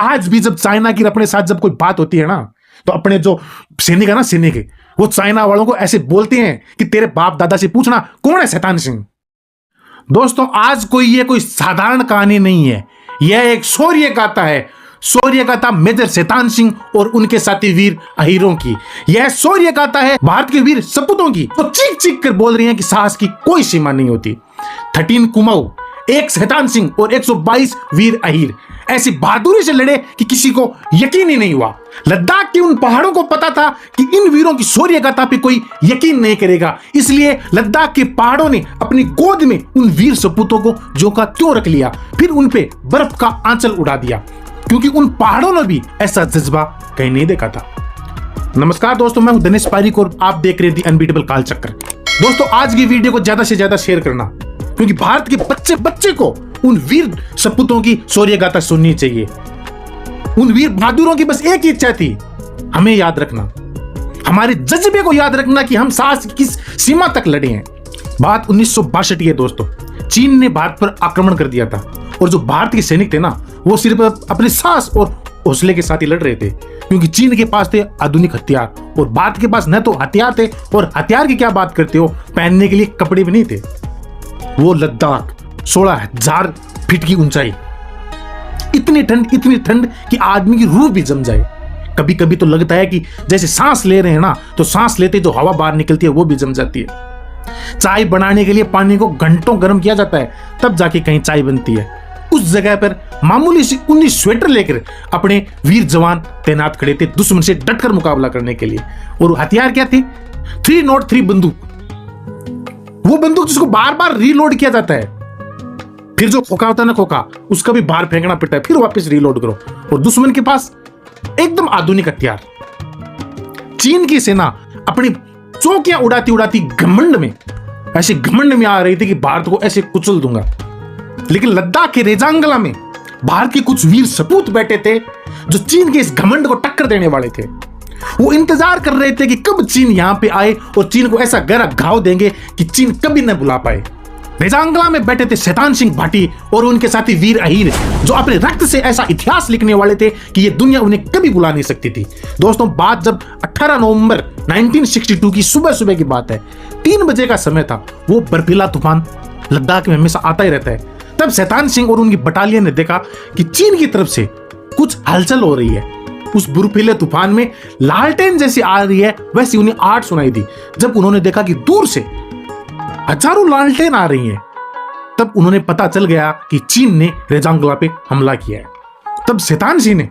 आज भी जब चाइना की अपने साथ जब कोई बात होती है ना, तो अपने जो सैनिक है ना, सैनिक वो चाइना वालों को ऐसे बोलते हैं कि तेरे बाप दादा से पूछना कौन है शैतान सिंह। दोस्तों, आज ये कोई साधारण कहानी नहीं है, यह एक शौर्य गाथा है। शौर्य गाथा मेजर शैतान सिंह और उनके साथी वीर अहीरों की। यह शौर्य गाथा है भारत के वीर सपूतों की, तो चीख चीख कर बोल रही हैं कि साहस की कोई सीमा नहीं होती। 13 कुमाऊं, एक शैतान सिंह और 122 वीर अहीर ऐसी बहादुरी से लड़े कि किसी को यकीन ही नहीं हुआ। लद्दाख के उन पहाड़ों को पता था कि इन वीरों की शौर्य गाथा पे कोई यकीन नहीं करेगा, इसलिए लद्दाख के पहाड़ों ने अपनी गोद में उन वीर सपूतों को जो का त्यों रख लिया, फिर उन पे बर्फ का आंचल उड़ा दिया, क्योंकि उन पहाड़ों ने भी ऐसा जज्बा कहीं नहीं देखा था। नमस्कार दोस्तों, मैं हूं दिनेश पारीक और आप देख रहे हैं दी अनबीटेबल कालचक्र। दोस्तों, आज की वीडियो को ज्यादा से ज्यादा शेयर करना, क्योंकि भारत के बच्चे बच्चे को उन वीर सपूतों की शौर्य गाथा सुननी चाहिए। उन वीर बहादुरों की बस एक ही इच्छा थी, हमें याद रखना, हमारे जज्बे को याद रखना कि हम साहस की किस सीमा तक लड़े हैं। बात 1962 की है दोस्तों। चीन ने भारत पर आक्रमण कर दिया था और जो भारत के सैनिक थे ना, वो सिर्फ अपने साहस और हौसले के साथ ही लड़ रहे थे, क्योंकि चीन के पास थे आधुनिक हथियार और भारत के पास न तो हथियार थे, और हथियार की क्या बात करते हो, पहनने के लिए कपड़े भी नहीं थे। वो लद्दाख 16,000 फीट की ऊंचाई, इतनी ठंड कि आदमी की रूह भी जम जाए। कभी कभी तो लगता है कि जैसे सांस ले रहे हैं ना, तो सांस लेते जो हवा बाहर निकलती है वो भी जम जाती है। चाय बनाने के लिए पानी को घंटों गर्म किया जाता है, तब जाके कहीं चाय बनती है। उस जगह पर मामूली सी 19 स्वेटर लेकर अपने वीर जवान तैनात खड़े थे दुश्मन से डटकर मुकाबला करने के लिए। और हथियार क्या थे? 303 बंदूक, वो बंदूक जिसको बार बार रीलोड किया जाता है, फिर जो खोखा होता है ना, खोखा उसका भी बाहर फेंकना पड़ता है, फिर वापस रीलोड करो। और दुश्मन के पास एकदम आधुनिक हथियार। चीन की सेना अपनी चौकियां उड़ाती उड़ाती घमंड में आ रही थी कि भारत को ऐसे कुचल दूंगा। लेकिन लद्दाख के रेजांगला में भारत के कुछ वीर सपूत बैठे थे जो चीन के इस घमंड को टक्कर देने वाले थे। वो इंतजार कर रहे थे कि कब चीन यहां पे आए और चीन को ऐसा गहरा घाव देंगे कि चीन कभी न बुला पाए। रेजांगला में बैठे थे शैतान सिंह भाटी और उनके साथी वीर अहीर, जो अपने रक्त से ऐसा इतिहास लिखने वाले थे कि ये दुनिया उन्हें कभी बुला नहीं सकती थी। दोस्तों, बात जब 18 नवंबर 1962 की सुबह की बात है, 3 बजे का समय था। वो बर्फीला तूफान लद्दाख में हमेशा आता ही रहता है। तब शैतान सिंह और उनकी बटालियन ने देखा कि चीन की तरफ से कुछ हलचल हो रही है। उस बर्फीले तूफान में लालटेन जैसी आ रही है, वैसी उन्हें आवाज सुनाई दी। जब उन्होंने देखा कि दूर से हजारों लालटेन आ रही हैं, तब उन्होंने पता चल गया कि चीन ने रेजांगला पे हमला किया है। तब शैतान सिंह ने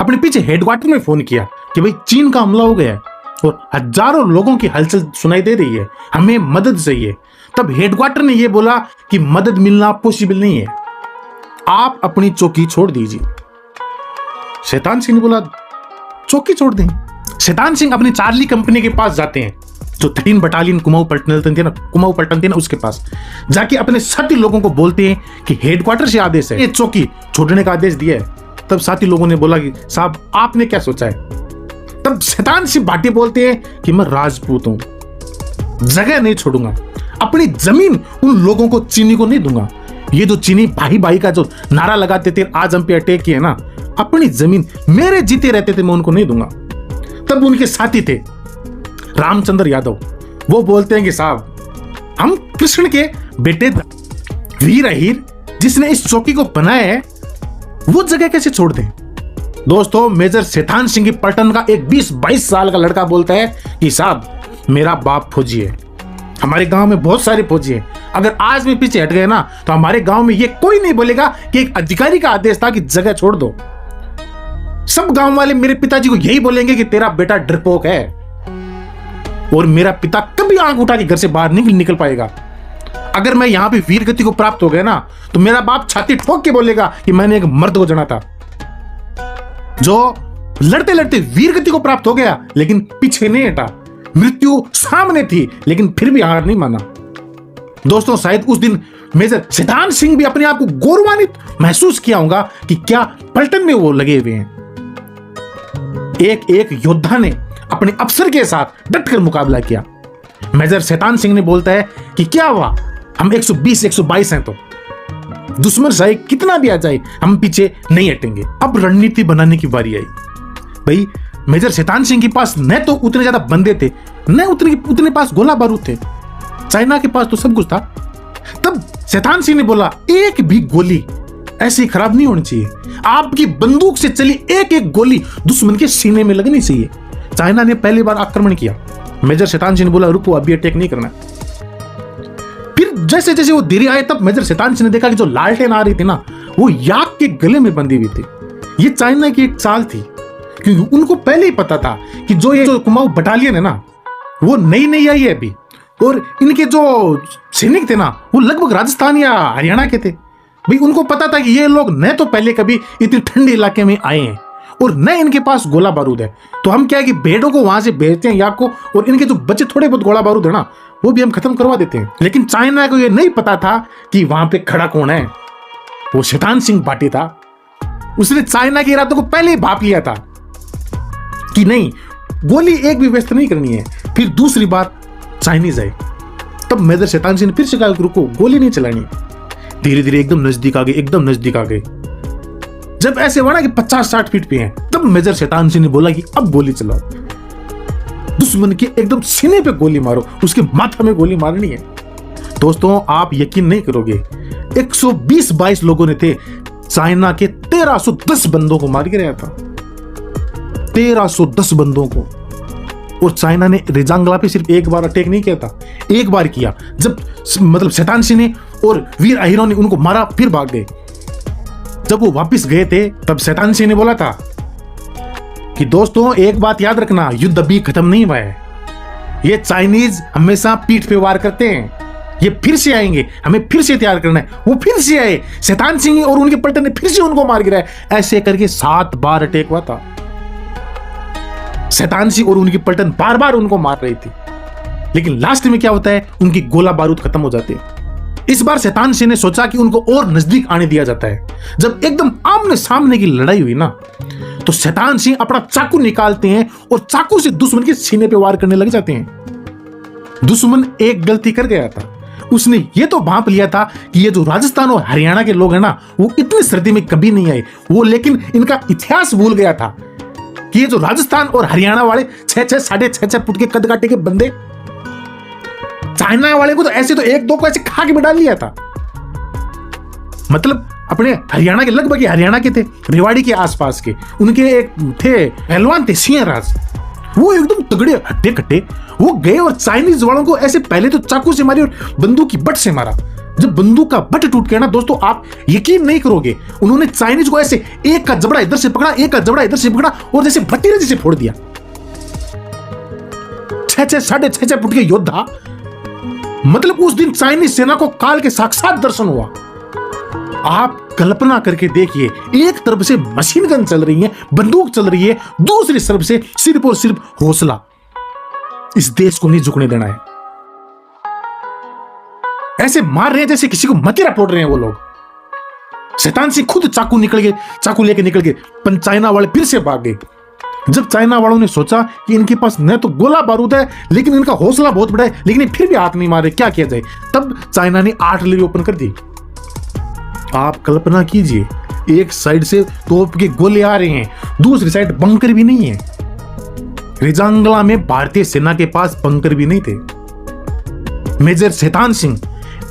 अपने पीछे हेडक्वार्टर में फोन किया कि भाई चीन का हमला हो गया है और हजारों लोगों की हलचल सुनाई दे रही है, हमें मदद चाहिए। तब हेडक्वार्टर ने यह बोला कि मदद मिलना पॉसिबल नहीं है, आप अपनी चौकी छोड़ दीजिए। शैतान सिंह ने बोला चौकी छोड़ दें। शैतान सिंह अपनी चार्ली कंपनी के पास जाते हैं, जो 13 बटालियन कुमाऊं पल्टन थी ना, उसके पास जाके अपने साथी लोगों को बोलते हैं कि हेडक्वार्टर से आदेश है, ये चौकी छोड़ने का आदेश दिया है। तब साथी लोगों ने बोला कि साहब आपने क्या सोचा है? तब शैतान सिंह भाटी बोलते हैं कि मैं राजपूत हूं, जगह नहीं छोड़ूंगा, अपनी जमीन उन लोगों को, चीनी को नहीं दूंगा। ये जो चीनी भाई भाई का जो नारा लगाते थे, आज हम पे अटैक किए ना, अपनी जमीन मेरे जीते रहते थे, मैं उनको नहीं दूंगा। तब उनके साथी थे रामचंद्र यादव, वो बोलते हैं कि साहब हम कृष्ण के बेटे वीर अहीर जिसने इस चौकी को बनाया है, वो जगह कैसे छोड़ दें? दोस्तों, मेजर शैतान सिंह पलटन का एक 20-22 साल का लड़का बोलता है कि साहब मेरा बाप फौजी है, हमारे गांव में बहुत सारे फौजी हैं, अगर आज भी पीछे हट गए ना, तो हमारे गांव में ये कोई नहीं बोलेगा कि एक अधिकारी का आदेश था कि जगह छोड़ दो। सब गांव वाले मेरे पिताजी को यही बोलेंगे कि तेरा बेटा डरपोक है, और मेरा पिता कभी आंख उठा के घर से बाहर नहीं निकल पाएगा। अगर मैं यहां पे वीर गति को प्राप्त हो गया ना, तो मेरा बाप छाती ठोक के बोलेगा कि मैंने एक मर्द को जना था, जो लड़ते लड़ते वीर गति को प्राप्त हो गया, लेकिन पीछे नहीं हटा। मृत्यु सामने थी, लेकिन फिर भी हार नहीं माना। दोस्तों, शायद उस दिन मेजर शैतान सिंह भी अपने आप को गौरवान्वित महसूस किया होगा कि क्या पलटन में वो लगे हुए हैं। एक एक योद्धा ने अपने अफसर के साथ डटकर मुकाबला किया। मेजर शैतान सिंह ने बोलता है कि क्या हुआ, हम 120-122 हैं, तो दुश्मन चाहे कितना भी आ जाए हम पीछे नहीं हटेंगे। अब रणनीति बनाने की बारी आई। भाई मेजर शैतान सिंह के पास न तो उतने ज्यादा बंदे थे, न उतने पास गोला बारूद थे। चाइना के पास तो सब कुछ था। तब शैतान सिंह ने बोला, एक भी गोली ऐसी खराब नहीं होनी चाहिए, आपकी बंदूक से चली एक एक गोली दुश्मन के सीने में लगनी चाहिए। चाइना ने पहली बार आक्रमण किया। मेजर शैतान सिंह ने बोला, रुको अभी अटैक नहीं करना। फिर जैसे जैसे वो धीरे आए तब मेजर शैतान सिंह ने देखा कि जो लालटेन आ रही थी ना, वो याक के गले में बंधी हुई थी। ये चाइना की एक चाल थी, क्योंकि उनको पहले ही पता था कि जो कुमाऊं बटालियन है ना, वो नई नई आई है अभी, और इनके जो सैनिक थे ना, वो लगभग राजस्थान या हरियाणा के थे। भाई उनको पता था कि ये लोग न तो पहले कभी इतने ठंडे इलाके में आए हैं और न इनके पास गोला बारूद है, तो हम क्या है कि भेड़ों को वहां से भेजते हैं याक को, और इनके जो बच्चे थोड़े बहुत गोला बारूद है ना, वो भी हम खत्म करवा देते हैं। लेकिन चाइना को ये नहीं पता था कि वहां पे खड़ा कौन है। वो शैतान सिंह भाटी था। उसने चाइना के इरादों को पहले ही भाप लिया था कि नहीं, गोली एक भी व्यस्त नहीं करनी है। फिर दूसरी बार चाइनीज आए, तब मेजर शैतान सिंह ने फिर से कहा, रुको गोली नहीं चलानी। धीरे धीरे एकदम नजदीक आ गए, एकदम नजदीक आ गए। जब ऐसे हुआ ना कि 50-60 फीट पे हैं, तब मेजर शैतान सिंह ने बोला कि अब गोली चलाओ, दुश्मन के एकदम सीने पे गोली मारो, उसके माथा में गोली मारनी है। दोस्तों आप यकीन नहीं करोगे, 120-22 लोगों ने थे, चाइना के 1310 बंदों को मार गिराया था। 1310 बंदों को। और चाइना ने रेजांगला पे सिर्फ एक बार अटैक नहीं किया था, एक बार किया, जब मतलब शैतान सिंह ने और वीर अहिरों ने उनको मारा, फिर भाग गए। जब वो वापस गए थे तब शैतान सिंह ने बोला था कि दोस्तों एक बात याद रखना, युद्ध अभी खत्म नहीं हुआ है। ये चाइनीज हमेशा पीठ पे वार करते हैं, ये फिर से आएंगे, हमें फिर से तैयार करना है। वो फिर से आए, शैतान सिंह और उनके पलटन ने फिर से उनको मार गिराया। ऐसे करके 7 बार अटैक हुआ था। शैतान सिंह और उनकी पलटन बार बार उनको मार रही थी, लेकिन लास्ट में क्या होता है, उनकी गोला बारूद खत्म हो जाते हैं। इस बार शैतान सिंह ने सोचा कि उनको और नजदीक आने दिया जाता है। जब एकदम आमने सामने की लड़ाई हुई ना, तो शैतान सिंह अपना चाकू निकालते हैं और चाकू से दुश्मन के सीने पे वार करने लग जाते हैं। दुश्मन एक गलती कर गया था, उसने ये तो भांप लिया था कि ये जो राजस्थान और हरियाणा के लोग हैं ना, वो इतनी सर्दी में कभी नहीं आए। वो लेकिन इनका इतिहास भूल गया था कि ये जो राजस्थान और हरियाणा वाले 6-6 साढ़े 6 फुट के कद काटे के बंदे, चाइना वाले को तो ऐसे तो 1-2 को ऐसे खा के भी डाल लिया था। मतलब अपने हरियाणा के लगभग, हरियाणा के थे, रेवाड़ी के आसपास के, उनके एक थे पहलवान थे सिंह राज, वो एकदम तगड़े हट्टे कट्टे। वो गए और चाइनीज वालों को ऐसे पहले तो चाकू से मारी और बंदूक की बट से मारा। जब बंदूक का बट टूट गया ना दोस्तों, आप यकीन नहीं करोगे, उन्होंने चाइनीज को ऐसे एक का जबड़ा इधर से पकड़ा, एक का जबड़ा इधर से पकड़ा और जैसे भतीरे जैसे फोड़ दिया। 6-6 साढ़े 6 फुट के योद्धा। मतलब उस दिन चाइनीज सेना को काल के साक्षात दर्शन हुआ। आप कल्पना करके देखिए, एक तरफ से मशीन गन चल रही है, बंदूक चल रही है, दूसरी तरफ से सिर्फ और सिर्फ हौसला। इस देश को नहीं झुकने देना है। ऐसे मार रहे हैं जैसे किसी को मतीरा फोड़ रहे हैं वो लोग। शैतान सिंह खुद चाकू लेके निकल गए, पर चाइना वाले फिर से भाग गए। जब चाइना वालों ने सोचा कि इनके पास न तो गोला बारूद है, लेकिन इनका हौसला बहुत बड़ा है, लेकिन फिर भी हाथ नहीं मारे, क्या किया जाए, तब चाइना ने आर्टिलरी ओपन कर दी। आप कल्पना कीजिए, एक साइड से तोप के गोले आ रहे हैं, दूसरी साइड बंकर भी नहीं है। रेजांगला में भारतीय सेना के पास बंकर भी नहीं थे। मेजर शैतान सिंह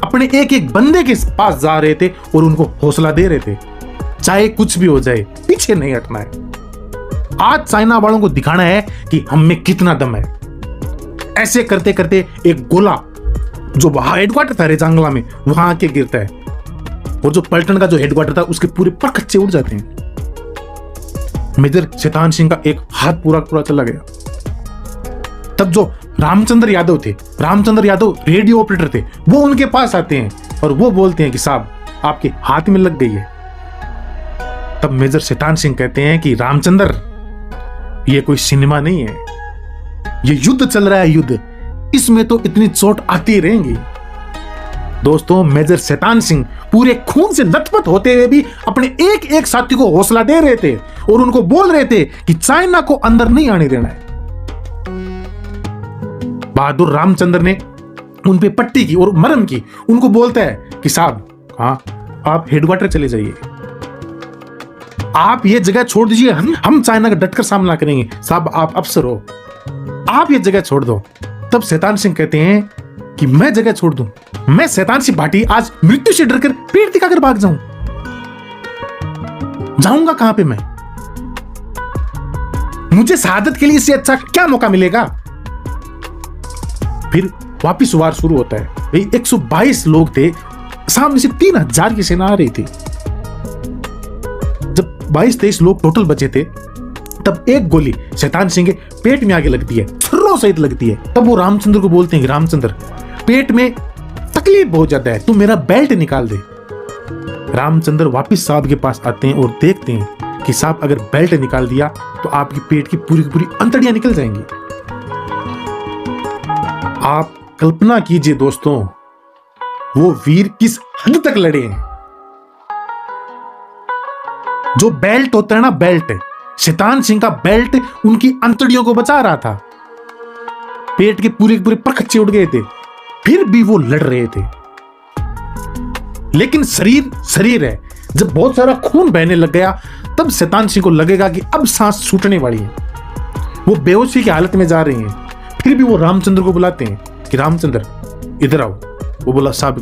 अपने एक एक बंदे के पास जा रहे थे और उनको हौसला दे रहे थे, चाहे कुछ भी हो जाए, पीछे नहीं हटना है। आज चाइना वालों को दिखाना है कि हम में कितना दम है। ऐसे करते करते एक गोला जो हेडक्वार्टर था रेजांगला में, वहां आके गिरता है, और जो पलटन का जो हेडक्वार्टर था उसके पूरे पर कच्चे उड़ जाते हैं। मेजर शैतान सिंह का एक हाथ पूरा चला गया। तब जो रामचंद्र यादव थे, रामचंद्र यादव रेडियो ऑपरेटर थे, वो उनके पास आते हैं और वो बोलते हैं कि साहब आपके हाथ में लग गई है। तब मेजर शैतान सिंह कहते हैं कि रामचंद्र, ये कोई सिनेमा नहीं है, ये युद्ध चल रहा है, युद्ध, इसमें तो इतनी चोट आती रहेंगी। दोस्तों मेजर शैतान सिंह पूरे खून से लथपथ होते हुए भी अपने एक एक साथी को हौसला दे रहे थे और उनको बोल रहे थे कि चाइना को अंदर नहीं आने देना है। बहादुर रामचंद्र ने उन पे पट्टी की और मरहम की। उनको बोलता है कि साहब, हाँ आप हेडक्वार्टर चले जाइए, आप ये जगह छोड़ दीजिए, हम चाइना का डटकर सामना करेंगे। साहब आप अफसर हो, आप ये जगह छोड़ दो। तब शैतान सिंह कहते हैं कि मैं जगह छोड़ दूं? मैं शैतान सिंह भाटी आज मृत्यु से डरकर पेड़ दिखाकर भाग जाऊं? जाऊंगा कहां पे मैं? मुझे शहादत के लिए इससे अच्छा क्या मौका मिलेगा? फिर वापिस वार शुरू होता है। भाई 122 लोग थे, सामने से 3000 की सेना आ रही थी। जब 22-23 लोग टोटल बचे थे, तब एक गोली शैतान सिंह के पेट में आगे लगती है, छर्रों सहित लगती है। तब वो रामचंद्र को बोलते हैं कि रामचंद्र, पेट में तकलीफ बहुत ज्यादा है, तू मेरा बेल्ट निकाल दे। रामचंद्र वापिस साहब के पास आते हैं और देखते हैं कि साहब अगर बेल्ट निकाल दिया तो आपकी पेट की पूरी अंतड़ियां निकल जाएंगी। आप कल्पना कीजिए दोस्तों, वो वीर किस हद तक लड़े हैं। जो बेल्ट होता है ना, बेल्ट, शैतान सिंह का बेल्ट उनकी अंतड़ियों को बचा रहा था। पेट के पूरे परखच्चे उड़ गए थे, फिर भी वो लड़ रहे थे। लेकिन शरीर है, जब बहुत सारा खून बहने लग गया, तब शैतान सिंह को लगेगा कि अब सांस छूटने वाली है। वो बेहोशी की हालत में जा रही हैं। फिर भी वो रामचंद्र को बुलाते हैं कि रामचंद्र इधर आओ। वो बोला साहब,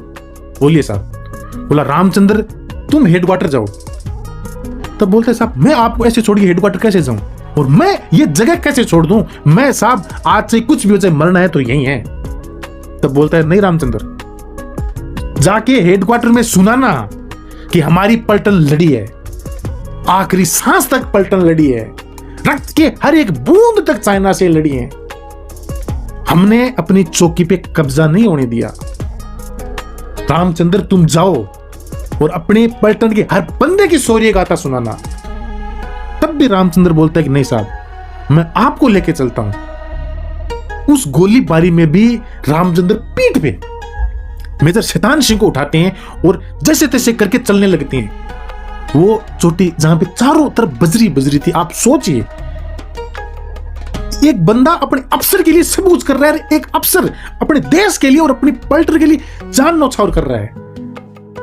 बोलिए साहब। बोला रामचंद्र तुम हेडक्वार्टर जाओ। तब बोलते साहब मैं आपको ऐसे छोड़ के हेडक्वार्टर कैसे जाऊं, और मैं ये जगह कैसे छोड़ दूं? मैं साहब आज से कुछ भी हो जाए, मरना है तो यही है। तब बोलता है नहीं रामचंद्र, जाके हेडक्वार्टर में सुनाना कि हमारी पलटन लड़ी है, आखिरी सांस तक पलटन लड़ी है, रक्त के हर एक बूंद तक चाइना से लड़ी है। हमने अपनी चौकी पे कब्जा नहीं होने दिया। रामचंद्र तुम जाओ और अपने पलटन के हर बंदे की शौर्य गाथा सुनाना। तब भी रामचंद्र बोलता है कि नहीं साहब, मैं आपको लेके चलता हूं। उस गोलीबारी में भी रामचंद्र पीठ पे मेजर शैतान सिंह को उठाते हैं और जैसे तैसे करके चलने लगते हैं। वो चोटी जहां पे चारों तरफ बजरी थी, आप सोचिए, एक बंदा अपने अफसर के लिए सब कुछ कर रहा है, एक अफसर अपने देश के लिए और अपनी पलटन के लिए जान न्यौछावर कर रहा है।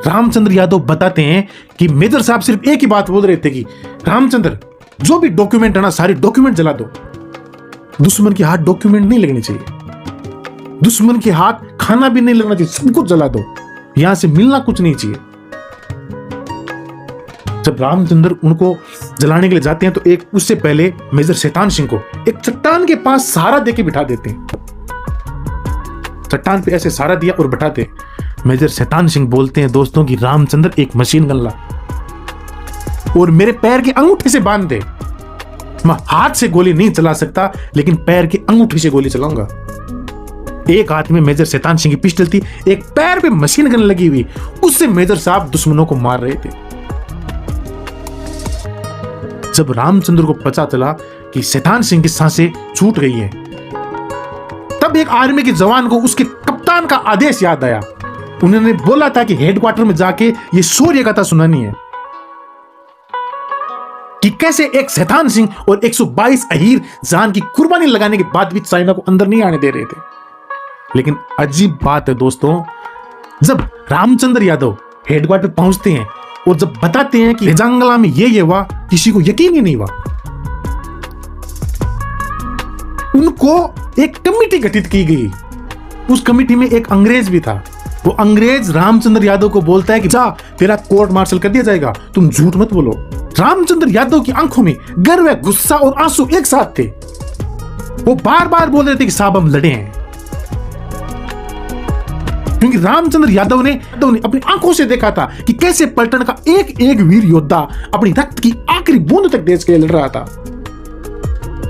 रामचंद्र यादव बताते हैं कि मेजर साहब सिर्फ एक ही बात बोल रहे थे कि रामचंद्र जो भी डॉक्यूमेंट है ना, सारे डॉक्यूमेंट जला दो। दुश्मन के हाथ डॉक्यूमेंट नहीं लगने चाहिए, दुश्मन के हाथ खाना भी नहीं लगना चाहिए, सब कुछ जला दो, यहां से मिलना कुछ नहीं चाहिए। जब रामचंद्र उनको जलाने के लिए जाते हैं तो एक उससे पहले मेजर शैतान सिंह को एक चट्टान के पास सहारा देके बिठा देते हैं। चट्टान पे ऐसे सहारा दिया और बिठाते। मेजर शैतान सिंह बोलते हैं दोस्तों कि रामचंद्र एक मशीन गन ला और मेरे पैर के अंगूठे से बांध दे। मैं हाथ से गोली नहीं चला सकता, लेकिन पैर के अंगूठे से गोली चलाऊंगा। एक हाथ में मेजर शैतान सिंह की पिस्टल थी, एक पैर पे मशीन गन लगी हुई, उससे मेजर साहब दुश्मनों को मार रहे थे। जब रामचंद्र को पता चला कि शैतान सिंह की सांसें छूट गई हैं, तब एक आर्मी के जवान को उसके कप्तान का आदेश याद आया। उन्होंने बोला था कि हेडक्वार्टर में जाके ये शौर्य गाथा सुनानी है कि कैसे एक शैतान सिंह और 122 अहीर जान की कुर्बानी लगाने के बाद भी चाइना को अंदर नहीं आने दे रहे थे। लेकिन अजीब बात है दोस्तों, जब रामचंद्र यादव हेडक्वार्टर पहुंचते हैं और जब बताते हैं कि जंगला में ये हुआ, किसी को यकीन ही नहीं हुआ। उनको एक कमेटी गठित की गई, उस कमेटी में एक अंग्रेज भी था। वो अंग्रेज रामचंद्र यादव को बोलता है कि जा, तेरा कोर्ट मार्शल कर दिया जाएगा, तुम झूठ मत बोलो। रामचंद्र यादव की आंखों में गर्व, गुस्सा और आंसू एक साथ थे। वो बार बार बोल रहे थे कि साहब हम लड़े हैं, क्योंकि रामचंद्र यादव ने अपनी आंखों से देखा था कि कैसे पलटन का एक एक वीर योद्धा अपनी रक्त की आखिरी बूंद तक देश के लिए लड़ रहा था।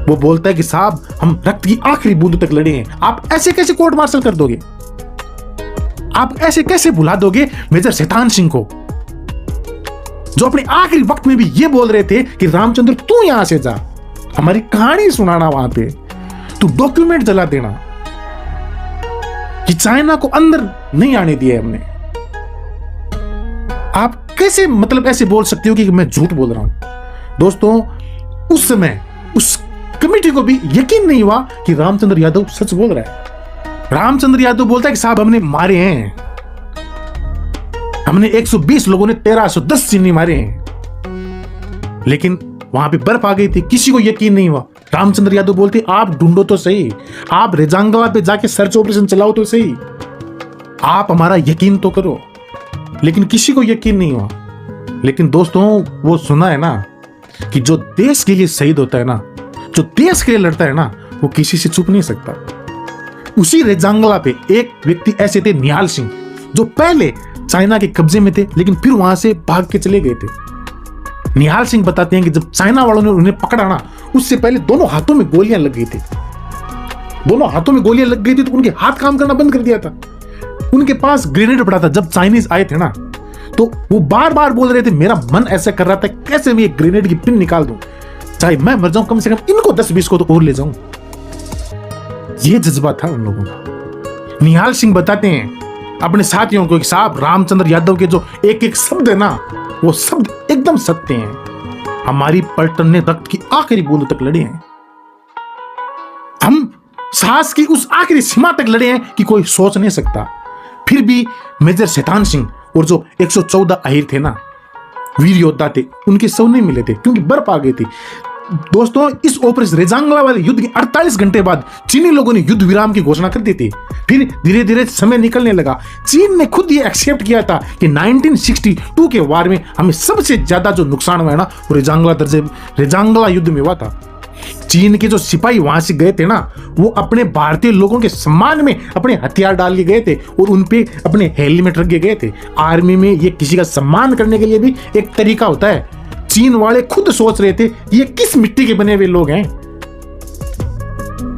वो बोलता है कि साहब हम रक्त की आखिरी बूंद तक लड़े हैं, आप ऐसे कैसे कोर्ट मार्शल कर दोगे? आप ऐसे कैसे भुला दोगे मेजर शैतान सिंह को, जो अपने आखिरी वक्त में भी ये बोल रहे थे कि रामचंद्र तू यहां से जा, हमारी कहानी सुनाना, वहां पे तू डॉक्यूमेंट जला देना कि चाइना को अंदर नहीं आने दिया हमने। आप कैसे मतलब ऐसे बोल सकते हो कि मैं झूठ बोल रहा हूं? दोस्तों उस समय उस कमेटी को भी यकीन नहीं हुआ कि रामचंद्र यादव सच बोल रहा है। रामचंद्र यादव बोलता है कि साहब हमने मारे हैं, हमने 120 लोगों ने 1310 चीनी मारे हैं। लेकिन वहां पे बर्फ आ गई थी, किसी को यकीन नहीं हुआ। रामचंद्र यादव बोलते आप ढूंढो तो सही, आप रेजांगला पे जाके सर्च ऑपरेशन चलाओ तो सही, आप हमारा यकीन तो करो। लेकिन किसी को यकीन नहीं हुआ। लेकिन दोस्तों वो सुना है ना कि जो देश के लिए शहीद होता है ना, जो देश के लिए लड़ता है ना, वो किसी से छुप नहीं सकता। उसी रेजांगला पे एक व्यक्ति ऐसे थे, निहाल सिंह, जो पहले चाइना के कब्जे में थे लेकिन फिर वहां से भाग के चले गए थे। निहाल सिंह बताते हैं कि जब चाइना वालों ने उन्हें पकड़ा ना, उससे पहले दोनों हाथों में गोलियां लग गई थी। दोनों हाथों में गोलियां लग गई थी तो उनके हाथ काम करना बंद कर दिया था। उनके पास ग्रेनेड पड़ा था। जब चाइनीज आए थे ना तो वो बार बार बोल रहे थे, मेरा मन ऐसा कर रहा था कैसे मैं एक ग्रेनेड की पिन निकाल दूं, चाहे मैं मर जाऊं, कम से कम इनको 10-20 को तो और ले जाऊं। ये जज्बा था उन लोगों का। निहाल सिंह बताते हैं अपने साथियों को कि साहब रामचंद्र यादव के जो एक एक शब्द है ना, वो शब्द एकदम सत्य हैं। हमारी पलटन ने रक्त की आखिरी बूंद तक लड़े हैं, हम साहस की उस आखिरी सीमा तक लड़े हैं कि कोई सोच नहीं सकता। फिर भी मेजर शैतान सिंह और जो 114 अहीर थे ना, वीर योद्धा थे, उनके शव नहीं मिले थे क्योंकि बर्फ आ गई थी। दोस्तों इस ऑपरेशन रेजांगला वाले युद्ध के 48 घंटे बाद चीनी लोगों ने युद्ध विराम की घोषणा कर दी थी। फिर धीरे धीरे समय निकलने लगा। चीन ने खुद ये एक्सेप्ट किया था कि 1962 के वार में हमें सबसे ज्यादा जो नुकसान हुआ है ना, वो रेजांगला युद्ध में हुआ था। चीन के जो सिपाही वहां से गए थे ना, वो अपने भारतीय लोगों के सम्मान में अपने हथियार डाल के गए थे और उन पे अपने हेलमेट रख के गए थे। आर्मी में ये किसी का सम्मान करने के लिए भी एक तरीका होता है। चीन वाले खुद सोच रहे थे ये किस मिट्टी के बने हुए लोग हैं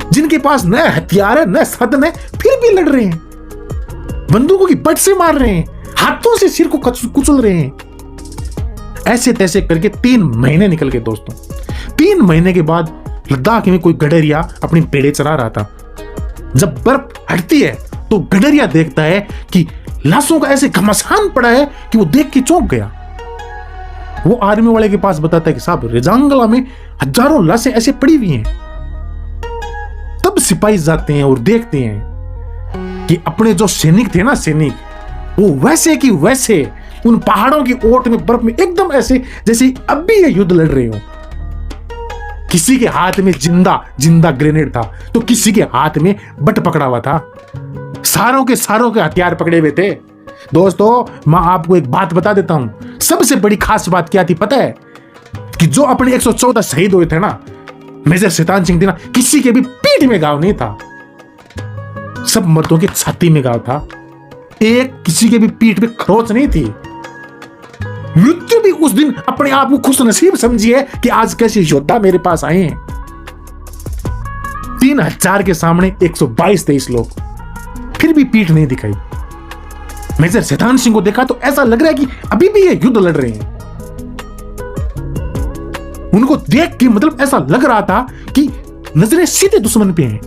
जिनके पास न हथियार है न साधन है, फिर भी लड़ रहे हैं, बंदूकों की बट से मार रहे हैं, हाथों से सिर को कुचल रहे हैं। ऐसे तैसे करके 3 महीने निकल गए दोस्तों। 3 महीने के बाद लद्दाख में कोई गडरिया अपनी पेड़े चरा रहा था। जब बर्फ हटती है तो गडरिया देखता है कि लाशों का ऐसे घमासान पड़ा है कि वो देख के चौंक गया। वो आर्मी वाले के पास बताता है कि साहब रेजांगला में हजारों लाशें ऐसे पड़ी हुई हैं। तब सिपाही जाते हैं और देखते हैं कि अपने जो सैनिक थे ना, सैनिक वो वैसे कि वैसे उन पहाड़ों की ओट में बर्फ में एकदम ऐसे जैसे अब भी ये युद्ध लड़ रहे हो। किसी के हाथ में जिंदा ग्रेनेड था तो किसी के हाथ में बट पकड़ा हुआ था। सारों के हथियार पकड़े हुए थे। दोस्तों मैं आपको एक बात बता देता हूं, सबसे बड़ी खास बात क्या थी पता है? कि जो अपने 114 शहीद हुए थे ना, मेजर शैतान सिंह थे ना, किसी के भी पीठ में घाव नहीं था, सब मर्दों की छाती में घाव था। एक किसी के भी पीठ में खरोच नहीं थी। मृत्यु भी उस दिन अपने आप को खुश नसीब समझिए कि आज कैसे योद्धा मेरे पास आए हैं। 3000 के सामने 122-23 लोग, फिर भी पीठ नहीं दिखाई। मेजर शैतान सिंह को देखा तो ऐसा लग रहा है कि अभी भी ये युद्ध लड़ रहे हैं। उनको देख के मतलब ऐसा लग रहा था कि नजरें सीधे दुश्मन पे हैं।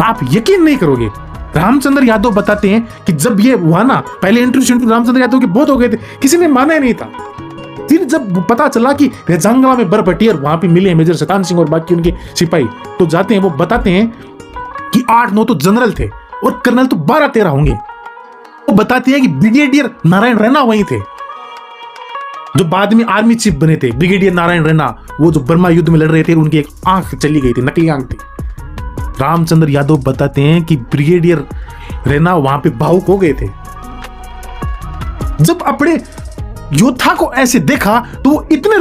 आप यकीन नहीं करोगे, रामचंद्र यादव बताते हैं कि जब ये हुआ ना, पहले इंटरव्यू रामचंद्र यादव के बहुत हो गए थे, किसी ने माना ही नहीं था। फिर जब पता चला कि रेजांगला में बर्फ हटी और वहां पे मिले मेजर शैतान सिंह और बाकी उनके सिपाही, तो जाते हैं, वो बताते हैं कि 8-9 तो जनरल थे और कर्नल तो 12-13 होंगे। वो बताते हैं कि ब्रिगेडियर नारायण रैना वहीं थे, जो बाद में आर्मी चीफ बने थे। ब्रिगेडियर नारायण रैना, वो जो बर्मा युद्ध में लड़ रहे थे, उनकी एक आंख चली गई थी, नकली आंख थी। रामचंद्र यादव बताते हैं कि ब्रिगेडियर रैना वहां पे भावुक हो गए थे। जब अपने योद्धा को ऐसे देखा तो वो इतने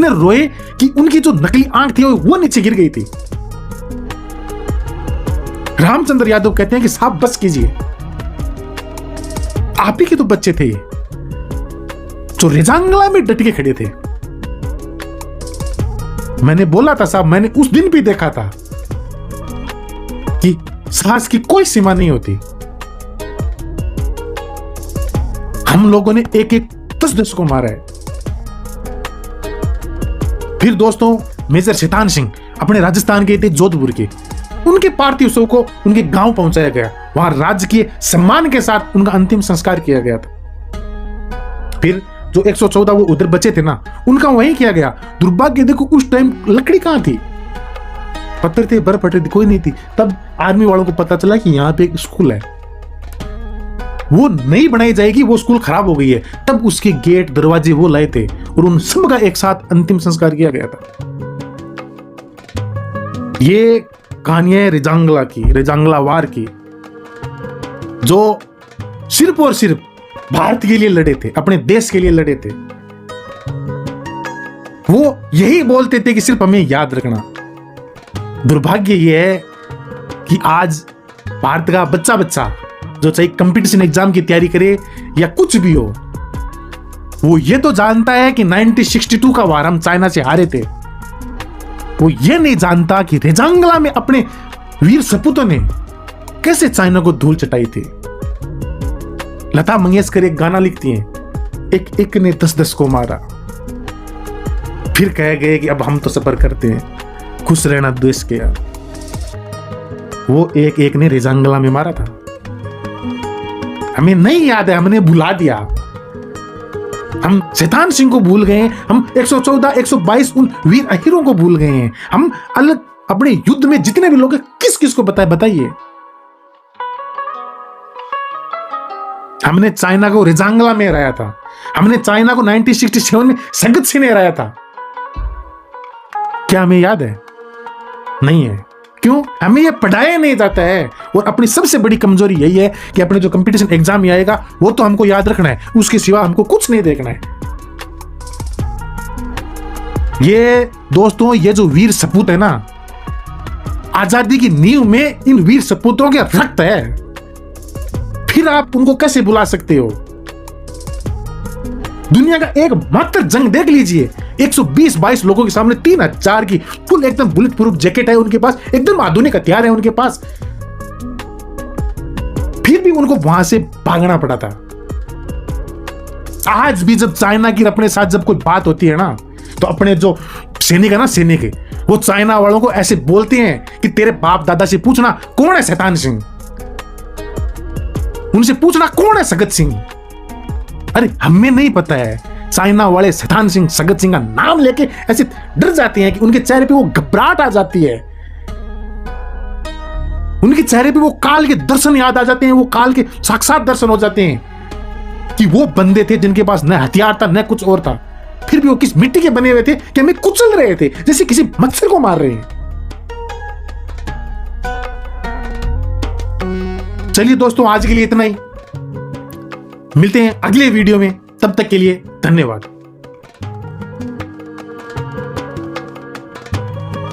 रोए कि उनकी जो नकली आंख थी वो नीचे गिर गई थी। रामचंद्र यादव कहते हैं कि साहब बस कीजिए, आप ही के तो बच्चे थे ये, जो रेजांगला में डट के खड़े थे। मैंने बोला था साहब, मैंने उस दिन भी देखा था कि साहस की कोई सीमा नहीं होती। हम लोगों ने एक 10 को मारा है। फिर दोस्तों मेजर शैतान सिंह अपने राजस्थान के थे, जोधपुर के। उनके पार्थिव शव को उनके गांव पहुंचाया गया, वहां राजकीय सम्मान के साथ उनका अंतिम संस्कार किया गया था। फिर जो 114 वो उधर बचे थे ना, उनका वहीं किया गया। दुर्भाग्य देखो उस टाइम लकड़ी कहां थी, पत्थर थे, बर्फ हटी थी, कोई नहीं थी। तब आर्मी वालों को पता चला कि यहाँ पे एक स्कूल है, वो नहीं बनाई जाएगी, वो स्कूल खराब हो गई है, तब उसके गेट दरवाजे वो लाए थे और उन सब का एक साथ अंतिम संस्कार किया गया था। ये कहानी है रेजांगला की, रेजांगला वार की, जो सिर्फ और सिर्फ भारत के लिए लड़े थे, अपने देश के लिए लड़े थे। वो यही बोलते थे कि सिर्फ हमें याद रखना। दुर्भाग्य ये है कि आज भारत का बच्चा जो चाहे कंपटीशन एग्जाम की तैयारी करे या कुछ भी हो, वो ये तो जानता है कि 1962 का वार हम चाइना से हारे थे। वो ये नहीं जानता कि रेजांगला में अपने वीर सपूतों ने कैसे चाइना को धूल चटाई थी। लता मंगेशकर एक गाना लिखती हैं, एक एक ने 10-10 को मारा, फिर कह गए कि अब हम तो सफर करते हैं, खुश रहना देश के यार। वो एक एक ने रेजांगला में मारा था। हमें नहीं याद है, हमने भुला दिया। हम शैतान सिंह को भूल गए, हम 114, 122 उन वीर अहीरों को भूल गए हैं। हम अलग अपने युद्ध में जितने भी लोग हैं, किस किस को बताइए। हमने चाइना को रेजांगला में हराया था, हमने चाइना को 1967 में संगत सिंह ने हराया था। क्या हमें याद है? नहीं है। क्यों? हमें ये पढ़ाया नहीं जाता है। और अपनी सबसे बड़ी कमजोरी यही है कि अपने जो कंपटीशन एग्जाम आएगा वो तो हमको याद रखना है, उसके सिवा हमको कुछ नहीं देखना है। ये दोस्तों, ये जो वीर सपूत है ना, आजादी की नींव में इन वीर सपूतों के रक्त है। फिर आप उनको कैसे बुला सकते हो? दुनिया का एक मात्र जंग देख लीजिए, 120-22 लोगों के सामने 3000 की फुल एकदम बुलेट प्रूफ जैकेट है उनके पास, एकदम आधुनिक हथियार है उनके पास, फिर भी उनको वहां से भागना पड़ा था। आज भी जब चाइना की अपने साथ जब कोई बात होती है ना, तो अपने जो सैनिक है ना, सैनिक है, वो चाइना वालों को ऐसे बोलते हैं कि तेरे बाप दादा से पूछना कौन है शैतान सिंह, उनसे पूछना कौन है सगत सिंह। अरे हमें नहीं पता है। चाइना वाले शैतान सिंह, सगत सिंह का नाम लेके ऐसे डर जाते हैं कि उनके चेहरे पे वो घबराहट आ जाती है, उनके चेहरे पे वो काल के दर्शन याद आ जाते हैं, वो काल के साक्षात दर्शन हो जाते हैं कि वो बंदे थे जिनके पास न हथियार था न कुछ और था, फिर भी वो किस मिट्टी के बने हुए थे कि हमें कुचल रहे थे, जैसे किसी मच्छर को मार रहे हैं। चलिए दोस्तों, आज के लिए इतना ही। मिलते हैं अगले वीडियो में, तब तक के लिए धन्यवाद।